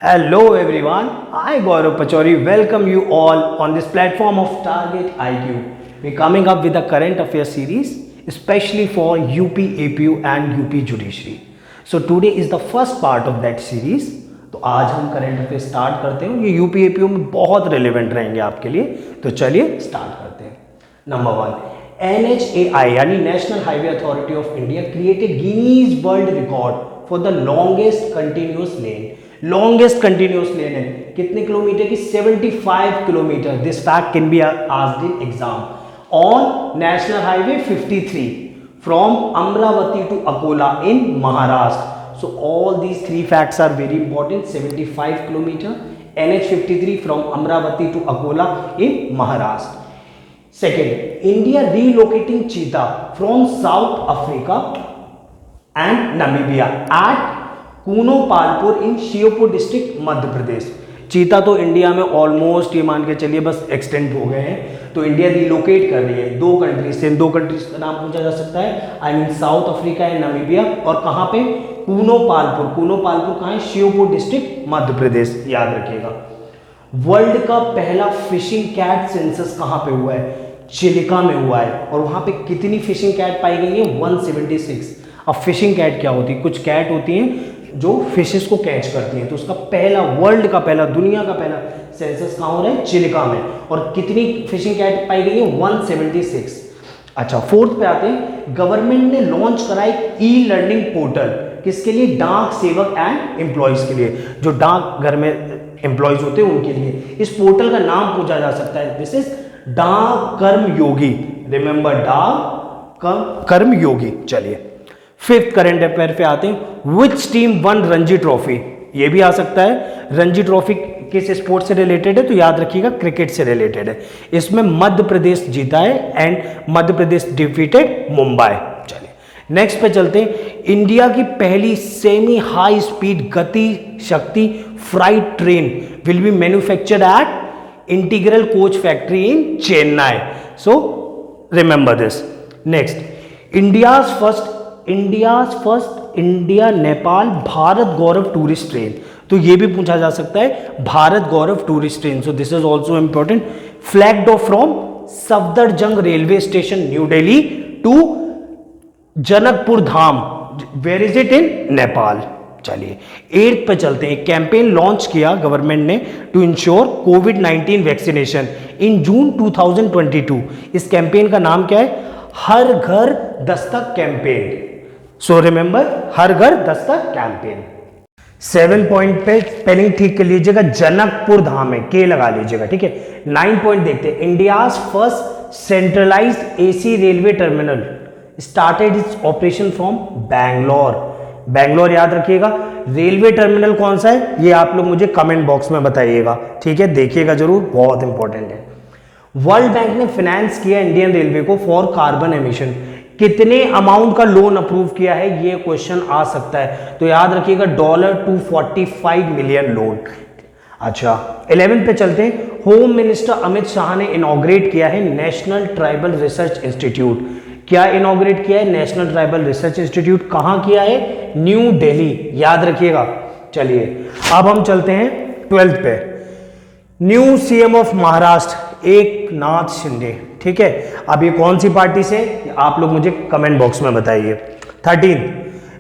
Hello everyone, I Gaurav Pachori welcome you all on this platform of Target IQ. We're coming up with a current affairs series especially for UP, APU and UP Judiciary. So today is the first part of that series. तो आज हम current affair start करते हैं. ये UP APU में बहुत relevant रहेंगे आपके लिए. तो चलिए स्टार्ट करते हैं. नंबर 1, NHAI यानी national highway authority of India created Guinness world record for the longest continuous lane. Longest continuous lane है कितने किलोमीटर की? 75 kilometre. This fact can be asked in exam on national highway 53 from Amravati to Akola in Maharashtra. So all these three facts are very important. 75 kilometer, NH53 from Amravati to Akola in Maharashtra. Second, India relocating cheetah from South Africa and Namibia at Kuno Palpur in Shiopur district, Madhya Pradesh. चीता तो India में almost ये मान के चलिए बस extend हो गए हैं. तो इंडिया रिलोकेट कर रही है दो कंट्रीज से. दो कंट्रीज का नाम पूछा जा सकता है, I mean south Africa and Namibia. और कहाँ पे? कूनो पालपुर. कूनो पालपुर कहाँ है? शिवपुर डिस्ट्रिक्ट, मध्य प्रदेश. याद रखिएगा. वर्ल्ड का पहला फिशिंग कैट सेंसस कहाँ पे हुआ है? चिलिका में हुआ है. और वहाँ पे कितनी फिशिंग कैट पाई गई है? 176. अब फिशिंग कैट क्या होती है? कुछ कैट होती हैं जो फिशेस को कैच करती हैं. तो उसका पहला, वर्ल्ड का पहला, दुनिया का पहला सेंसस कहाँ हो रहा है? चिलिका में. और कितनी फिशिंग कैट पाई गई है? 176. अच्छा, फोर्थ पे आते हैं. गवर्नमेंट ने लॉन्च करा एक ई लर्निंग पोर्टल. किसके लिए? डाक सेवक एंड एम्प्लॉयज के लिए. जो डाक घर में एम्प्लॉयज होते हैं उनके लिए. इस पोर्टल का नाम पूछा जा सकता है. दिस इज डाक कर्म योगी. रिमेंबर, डाक कर्म योगी. चलिए फिफ्थ करंट अफेयर पे आते हैं. Which team one Ranji trophy? ये भी आ सकता है. रणजी ट्रॉफी किस स्पोर्ट से रिलेटेड है? तो याद रखिएगा क्रिकेट से रिलेटेड है. इसमें मध्य प्रदेश जीता है एंड मध्य प्रदेश डिफीटेड मुंबई. चलिए नेक्स्ट पे चलते हैं. इंडिया की पहली semi high speed Gati Shakti freight train will be manufactured at integral coach factory in Chennai. So remember this. Next, India's first India Nepal Bharat Gaurav tourist train. तो ये भी पूछा जा सकता है, Bharat Gaurav tourist train. So this is also important. Flagged off from Safdarjung railway station New Delhi to Janakpur Dham. Where is it? In Nepal. चलिए eighth पे चलते हैं. कैंपेन लॉन्च किया गवर्नमेंट ने to ensure covid vaccination in जून 2022. इस कैंपेन का नाम क्या है? हर घर दस्तक कैंपेन. सो रिमेंबर, हर घर दस्तक कैंपेन. 7 पॉइंट पे स्पेलिंग ठीक कर लीजिएगा. जनकपुर धाम है, के लगा लीजिएगा, ठीक है. 9 पॉइंट देखते हैं. India's first centralised AC railway terminal started its operation from Bangalore. Bangalore याद रखिएगा. रेलवे टर्मिनल कौन सा है ये आप लोग मुझे कमेंट बॉक्स में बताइएगा, ठीक है. देखिएगा जरूर, बहुत इंपॉर्टेंट है. वर्ल्ड बैंक ने फाइनेंस किया इंडियन रेलवे को फॉर कार्बन एमिशन. कितने अमाउंट का लोन अप्रूव किया है? ये क्वेश्चन आ सकता है. तो याद रखिएगा $245 मिलियन लोन. अच्छा 11 पे चलते हैं. होम मिनिस्टर अमित शाह ने इनॉग्रेट किया है नेशनल ट्राइबल रिसर्च इंस्टीट्यूट. क्या इनॉग्रेट किया है? National tribal research institute. कहां किया है? न्यू दिल्ली. याद रखिएगा. चलिए अब हम चलते हैं 12 पे. New CM of Maharashtra Eknath Shinde, ठीक है. अब ये कौन सी पार्टी से? आप लोग मुझे कमेंट बॉक्स में बताइए. 13,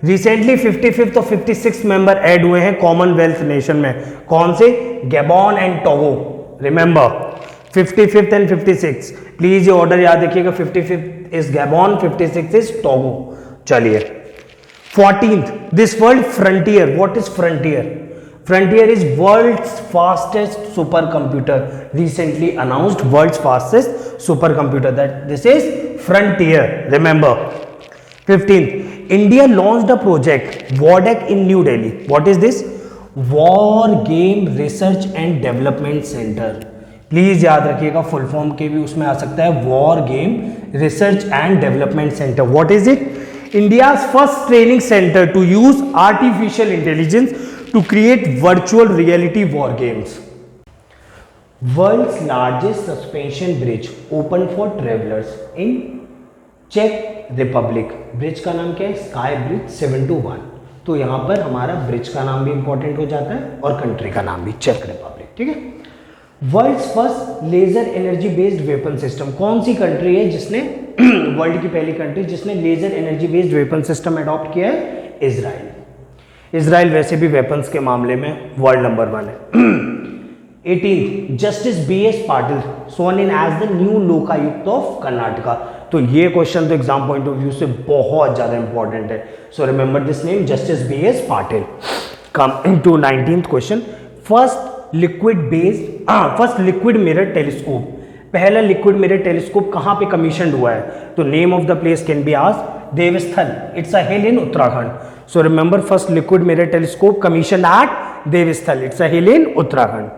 रिसेंटली 55th और 56th मेंबर ऐड हुए हैं कॉमनवेल्थ नेशन में. कौन से? Gabon and Togo. Remember 55th and 56th. Please ये ऑर्डर याद रखिएगा. 55th is Gabon, 56th is Togo. चलिए 14th, this world frontier. What is frontier? Frontier is world's fastest supercomputer. Recently announced world's fastest supercomputer. That this is Frontier. Remember. 15th, India launched a project WARDEC in New Delhi. What is this? War Game Research and Development Center. Please याद रखिएगा, full form के भी उसमें आ सकता है. War game research and development centre. What is it? India's first training centre to use artificial intelligence to create virtual reality war games. World's largest suspension bridge open for travelers in Czech Republic. Bridge का नाम क्या है? Sky bridge 721. तो यहाँ पर हमारा bridge का नाम भी इंपॉर्टेंट हो जाता है और कंट्री का नाम भी, चेक रिपब्लिक। ठीक है। World's first laser energy based weapon system, कौन सी कंट्री है जिसने वर्ल्ड की पहली कंट्री जिसने laser energy based weapon system adopt किया है? इजराइल। इजराइल वैसे भी वेपन्स के मामले में वर्ल्ड नंबर 1 है। 18 justice BS Patil sworn in as the new Lokayukta of Karnataka. तो ये क्वेश्चन तो एग्जाम पॉइंट ऑफ व्यू से बहुत ज्यादा इंपॉर्टेंट है, so remember this name, justice BS Patil. Come to 19th question, first liquid mirror telescope, पहला लिक्विड मिरर टेलीस्कोप कहां पे कमीशन हुआ है? तो name of the place can be asked, Devasthal, it's a hill in Uttarakhand. So remember first liquid mirror telescope commission at Devasthal, it's a hill in Uttarakhand.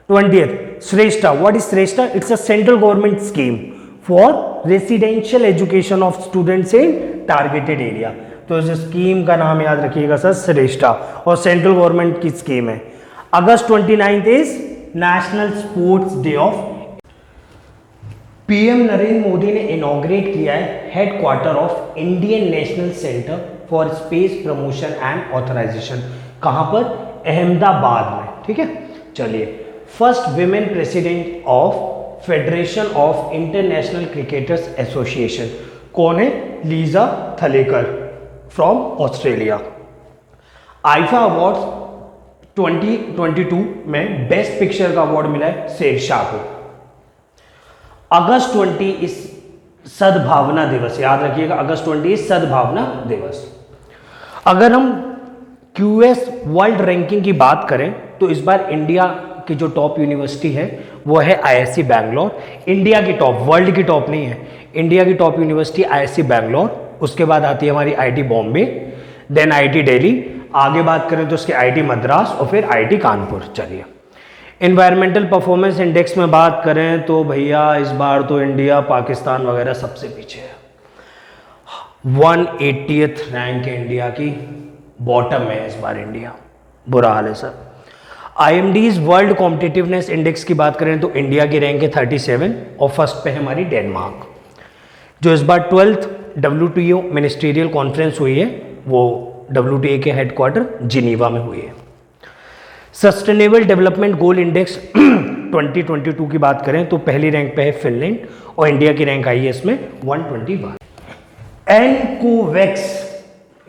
20th Shrestha, what is Shrestha? It's a central government scheme for residential education of students in targeted area। तो इस scheme का नाम याद रखिएगा sir, श्रेष्ठा, और central government की scheme है। August 29 is national sports day of. PM Narendra Modi ने इनॉग्रेट किया है headquarter of Indian national centre for space promotion and authorisation, कहां पर? अहमदाबाद में। ठीक है, चलिए। First women president of federation of international cricketers association कौन है? Lisa Sthalekar from Australia. IIFA awards 2022 में बेस्ट पिक्चर का अवार्ड मिला है शेरशाह को। अगस्त 20 इस सद्भावना दिवस, याद रखिएगा, अगस्त 20 इस सद्भावना दिवस। अगर हम QS वर्ल्ड रैंकिंग की बात करें तो इस बार इंडिया की जो टॉप यूनिवर्सिटी है वो है IISc बैंगलोर। इंडिया की टॉप, वर्ल्ड की टॉप नहीं है, इंडिया की टॉप यूनिवर्सिटी IISc बैंगलोर। उसके बाद आती है हमारी IIT Bombay, then IIT Delhi, आगे बात करें तो उसके IIT मद्रास और फिर IIT कानपुर। चलिए, इन्वायरमेंटल परफॉर्मेंस इंडेक्स में बात करें तो भैया इस बार तो इंडिया पाकिस्तान वगैरह सबसे पीछे है। 180th रैंक है इंडिया की, बॉटम में है इस बार इंडिया, बुरा हाल है sir. IMD's world competitiveness index की बात करें तो इंडिया की रैंक है 37 और फर्स्ट पे है हमारी डेनमार्क। जो इस बार 12th WTO मिनिस्ट्रियल कॉन्फ्रेंस हुई है वो WTA के हेडक्वार्टर जिनीवा में हुई है। सस्टेनेबल डेवलपमेंट गोल इंडेक्स 2022 की बात करें तो पहली रैंक पे है फिनलैंड और इंडिया की रैंक आई है इसमें 121। एनकोवैक्स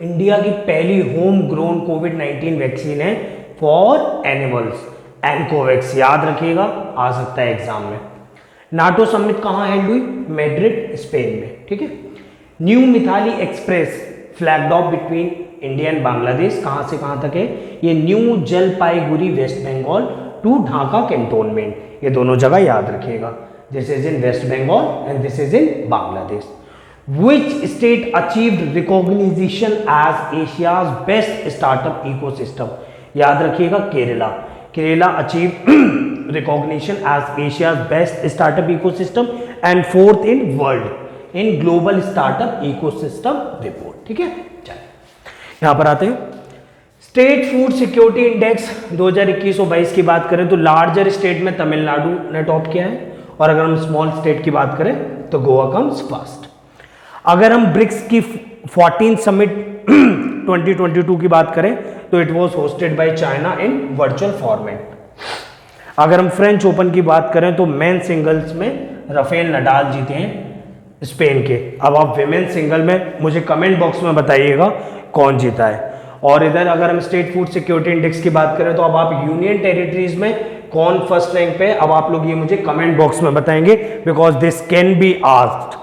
इंडिया की पहली होम ग्रोन कोविड-19 वैक्सीन है फॉर एनिमल्स। एनकोवैक्स याद रखिएगा, आ सकता है एग्जाम में। नाटो समिट कहाँ हेल्ड हुई? मैड्रिड, स्पेन में। ठीक है। New Mitali Express flagged off between India and Bangladesh, कहाँ से कहाँ तक है? ये न्यू जलपाईगुड़ी वेस्ट बंगाल टू ढाका कैंटोनमेंट, ये दोनों जगह याद रखिएगा। This is in West Bengal and this is in Bangladesh. Which state achieved recognition as Asia's best startup ecosystem? याद रखिएगा, Kerala. Kerala achieved recognition as Asia's best startup ecosystem and 4th in world in global startup ecosystem report। ठीक है, चलिए यहां पर आते हैं। State food security index 2021 और 22 की बात करें तो लार्जर स्टेट में तमिलनाडु ने टॉप किया है, और अगर हम स्मॉल स्टेट की बात करें तो गोवा कम्स फर्स्ट। अगर हम ब्रिक्स की 14 समिट 2022 की बात करें तो it was hosted by China in virtual format. अगर हम फ्रेंच ओपन की बात करें तो मेन सिंगल्स में राफेल नडाल जीते हैं स्पेन के। अब आप विमेन सिंगल में मुझे कमेंट बॉक्स में बताइएगा कौन जीता है। और इधर अगर हम स्टेट फूड सिक्योरिटी इंडेक्स की बात करें तो अब आप यूनियन टेरिटरीज में कौन फर्स्ट रैंक पे है, अब आप लोग ये मुझे कमेंट बॉक्स में बताएंगे, because this can be asked.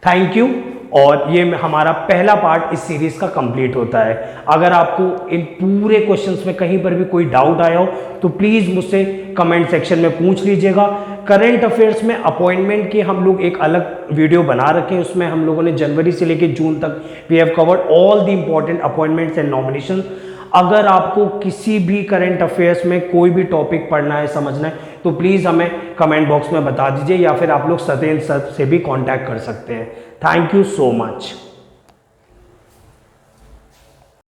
Thank you. और ये हमारा पहला पार्ट इस सीरीज का कंप्लीट होता है। अगर आपको इन पूरे क्वेश्चंस में कहीं पर भी कोई डाउट आया हो तो प्लीज मुझसे कमेंट सेक्शन में पूछ लीजिएगा। करंट अफेयर्स में अपॉइंटमेंट की हम लोग एक अलग वीडियो बना रखे हैं, उसमें हम लोगों ने जनवरी से लेकर जून तक we have covered all the important appointments and nomination. अगर आपको किसी भी करंट अफेयर्स में कोई भी टॉपिक पढ़ना है, समझना है, तो प्लीज़ हमें कमेंट बॉक्स में बता दीजिए, या फिर आप लोग सत्येंद्र सर से भी कांटेक्ट कर सकते हैं। Thank you so much.